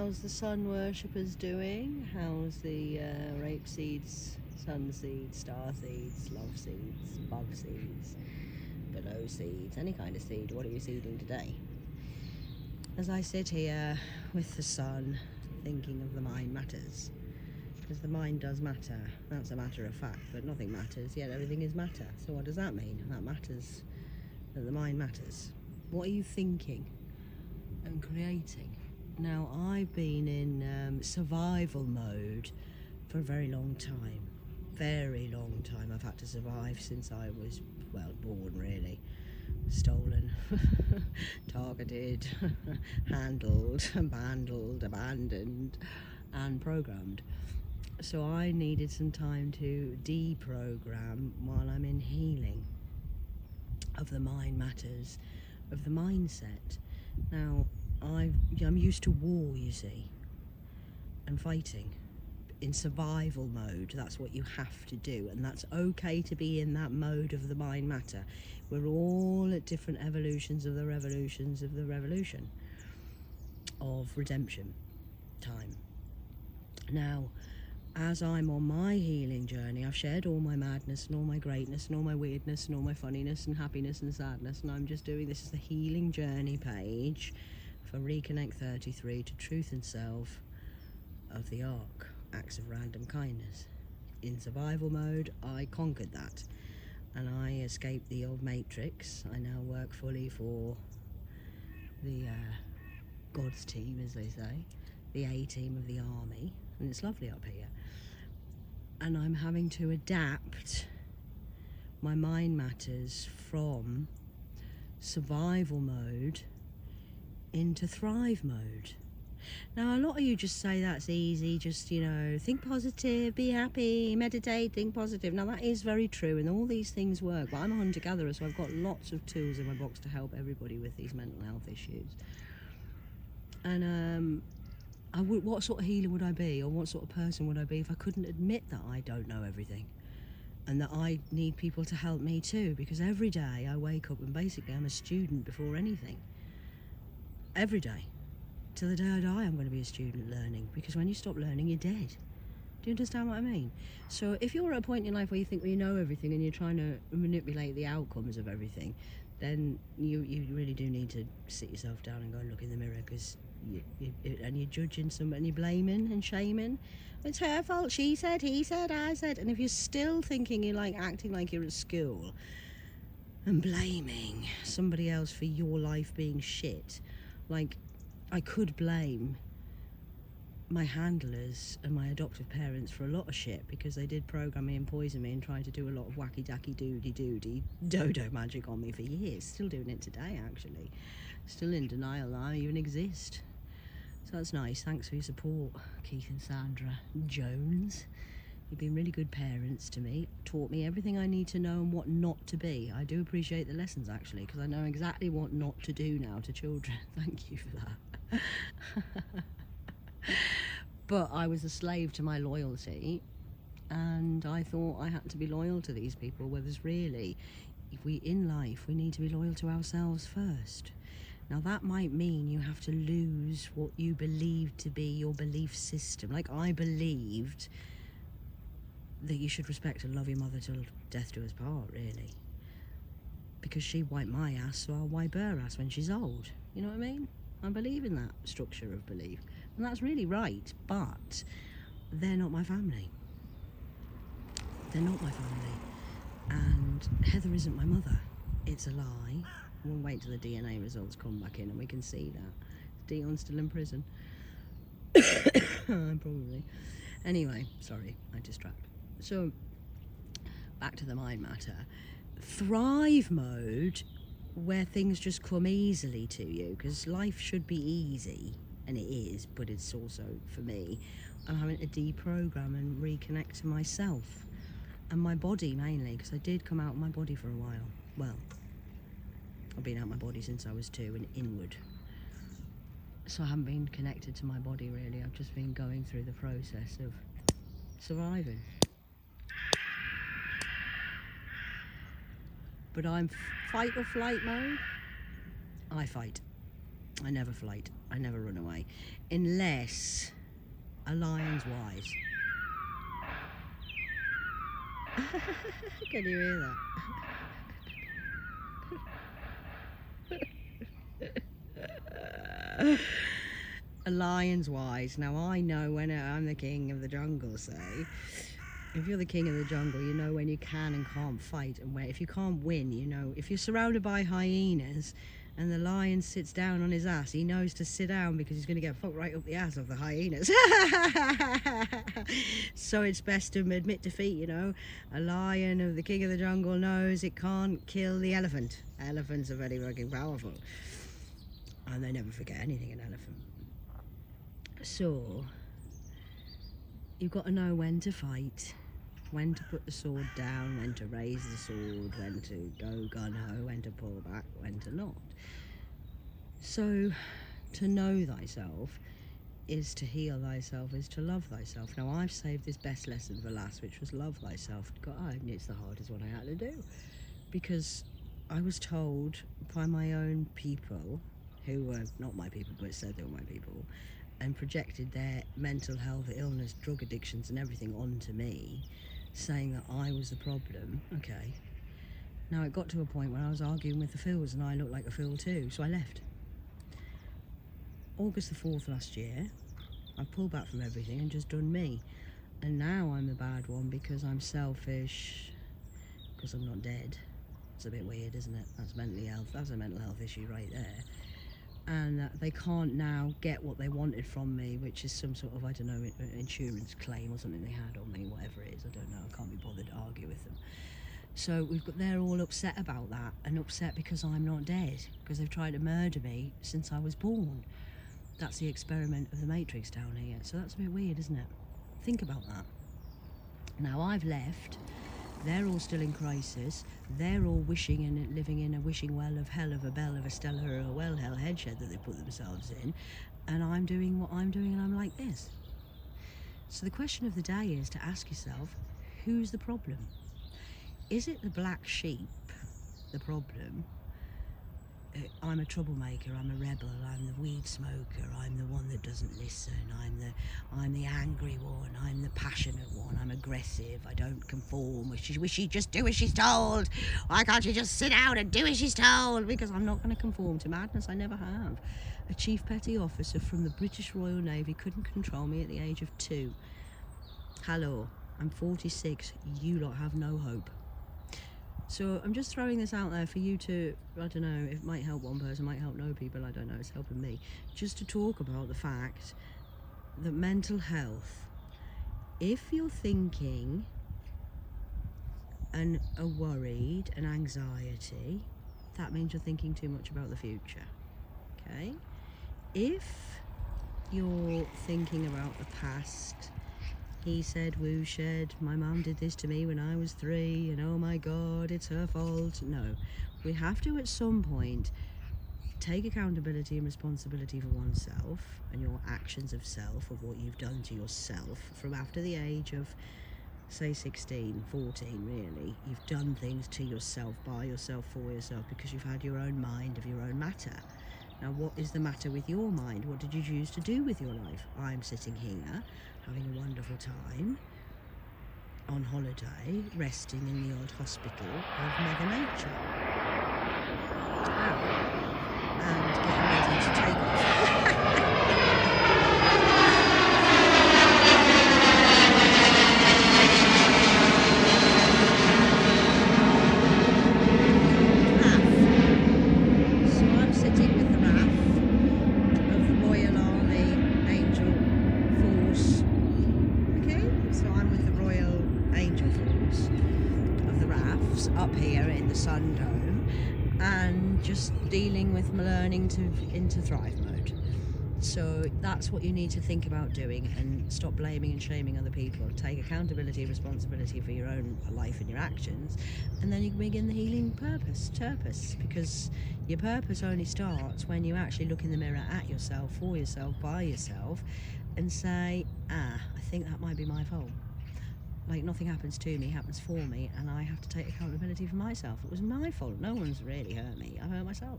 how's the sun worshippers doing? How's the rape seeds, sun seeds, star seeds, love seeds, above seeds, below seeds, any kind of seed? What are you seeding today? As I sit here with the sun, thinking of the mind matters, because the mind does matter. That's a matter of fact, but nothing matters, yet everything is matter. So what does that mean? That matters, that the mind matters. What are you thinking and creating? Now, I've been in survival mode for a very long time. Very long time. I've had to survive since I was, well, born really. Stolen, targeted, handled, abandoned, and programmed. So I needed some time to deprogram while I'm in healing of the mind matters, of the mindset. Now, I'm used to war, you see, and fighting. In survival mode, that's what you have to do, and that's okay to be in that mode of the mind matter. We're all at different evolutions of the revolutions of the revolution of redemption time. Now, as I'm on my healing journey, I've shared all my madness and all my greatness and all my weirdness and all my funniness and happiness and sadness, and I'm just doing, this is the healing journey page for Reconnect33 to Truth and Self of the Arc, Acts of Random Kindness. In survival mode, I conquered that, and I escaped the old matrix. I now work fully for the God's team, as they say, the A team of the army, and it's lovely up here. And I'm having to adapt my mind matters from survival mode into thrive mode. Now, a lot of you just say that's easy, just, you know, think positive, be happy, meditate, think positive. Now, that is very true, and all these things work, but I'm a hunter-gatherer, so I've got lots of tools in my box to help everybody with these mental health issues. And what sort of healer would I be, or what sort of person would I be if I couldn't admit that I don't know everything, and that I need people to help me too? Because every day I wake up and basically I'm a student before anything. Every day. Till the day I die, I'm going to be a student learning, because when you stop learning, you're dead. Do you understand what I mean? So if you're at a point in your life where you think, well, you know everything and you're trying to manipulate the outcomes of everything, then you really do need to sit yourself down and go and look in the mirror, because you're judging somebody and you're blaming and shaming. It's her fault, she said, he said, I said. And if you're still thinking, you're like acting like you're at school and blaming somebody else for your life being shit, like, I could blame my handlers and my adoptive parents for a lot of shit, because they did program me and poison me and try to do a lot of wacky-dacky doody dodo magic on me for years. Still doing it today, actually. Still in denial that I even exist. So that's nice. Thanks for your support, Keith and Sandra Jones. You've been really good parents to me, taught me everything I need to know and what not to be. I do appreciate the lessons, actually, because I know exactly what not to do now to children. Thank you for that. But I was a slave to my loyalty, and I thought I had to be loyal to these people, whereas really, if in life, we need to be loyal to ourselves first. Now, that might mean you have to lose what you believe to be your belief system. Like, I believed that you should respect and love your mother till death do us part, really. Because she wiped my ass, so I'll wipe her ass when she's old. You know what I mean? I believe in that structure of belief. And that's really right, but they're not my family. They're not my family. And Heather isn't my mother. It's a lie. We'll wait till the DNA results come back in and we can see that. Dion's still in prison. Probably. Anyway, sorry, I distract. So, back to the mind matter. Thrive mode, where things just come easily to you, because life should be easy, and it is, but it's also, for me, I'm having to deprogram and reconnect to myself and my body mainly, because I did come out of my body for a while. Well, I've been out of my body since I was 2 and inward. So I haven't been connected to my body really. I've just been going through the process of surviving. But I'm fight or flight mode. I fight. I never flight. I never run away. Unless a lion's wise. Can you hear that? A lion's wise. Now I know when I'm the king of the jungle, say. If you're the king of the jungle, you know when you can and can't fight, and where if you can't win, you know if you're surrounded by hyenas and the lion sits down on his ass, he knows to sit down because he's going to get fucked right up the ass of the hyenas. So it's best to admit defeat, you know. A lion of the king of the jungle knows it can't kill the elephant. Elephants are very fucking powerful, and they never forget anything, an elephant. So you've got to know when to fight, when to put the sword down, when to raise the sword, when to go gun-ho, when to pull back, when to not. So to know thyself is to heal thyself, is to love thyself. Now I've saved this best lesson for last, which was love thyself. God, it's the hardest one I had to do, because I was told by my own people, who were not my people but said they were my people, and projected their mental health, illness, drug addictions and everything onto me, saying that I was the problem. Okay. Now it got to a point where I was arguing with the fools and I looked like a fool too, so I left. August the 4th last year, I pulled back from everything and just done me. And now I'm the bad one because I'm selfish, because I'm not dead. It's a bit weird, isn't it? That's mental health. That's a mental health issue right there. And they can't now get what they wanted from me, which is some sort of, I don't know, insurance claim or something they had on me, whatever it is, I don't know, I can't be bothered to argue with them. So they're all upset about that, and upset because I'm not dead, because they've tried to murder me since I was born. That's the experiment of the Matrix down here, so that's a bit weird, isn't it? Think about that. Now I've left. They're all still in crisis. They're all wishing and living in a wishing well of hell, of a bell, of a Stella, or a well hell headshed that they put themselves in. And I'm doing what I'm doing, and I'm like this. So the question of the day is to ask yourself, who's the problem? Is it the black sheep, the problem? I'm a troublemaker, I'm a rebel, I'm the weed smoker, I'm the one that doesn't listen, I'm the angry one, I'm the passionate one, I'm aggressive, I don't conform, wish she just do as she's told. Why can't she just sit down and do as she's told? Because I'm not going to conform to madness, I never have. A chief petty officer from the British Royal Navy couldn't control me at the age of 2. Hello, I'm 46, you lot have no hope. So I'm just throwing this out there for you to, I don't know, it might help one person, might help no people, I don't know, it's helping me. Just to talk about the fact that mental health, if you're thinking and are worried and anxiety, that means you're thinking too much about the future, okay? If you're thinking about the past, he said, woo shed, my mum did this to me when I was 3, and oh my God, it's her fault. No, we have to at some point take accountability and responsibility for oneself and your actions of self, of what you've done to yourself from after the age of, say, 16, 14 really. You've done things to yourself, by yourself, for yourself, because you've had your own mind of your own matter. Now, what is the matter with your mind? What did you choose to do with your life? I'm sitting here having a wonderful time on holiday, resting in the old hospital of Mother Nature. And getting ready to take off. Up here in the Sun Dome, and just dealing with learning to into thrive mode. So that's what you need to think about doing, and stop blaming and shaming other people. Take accountability and responsibility for your own life and your actions, and then you can begin the healing purpose, because your purpose only starts when you actually look in the mirror at yourself, for yourself, by yourself, and say, I think that might be my fault. Like, nothing happens to me, happens for me, and I have to take accountability for myself. It was my fault. No one's really hurt me. I hurt myself.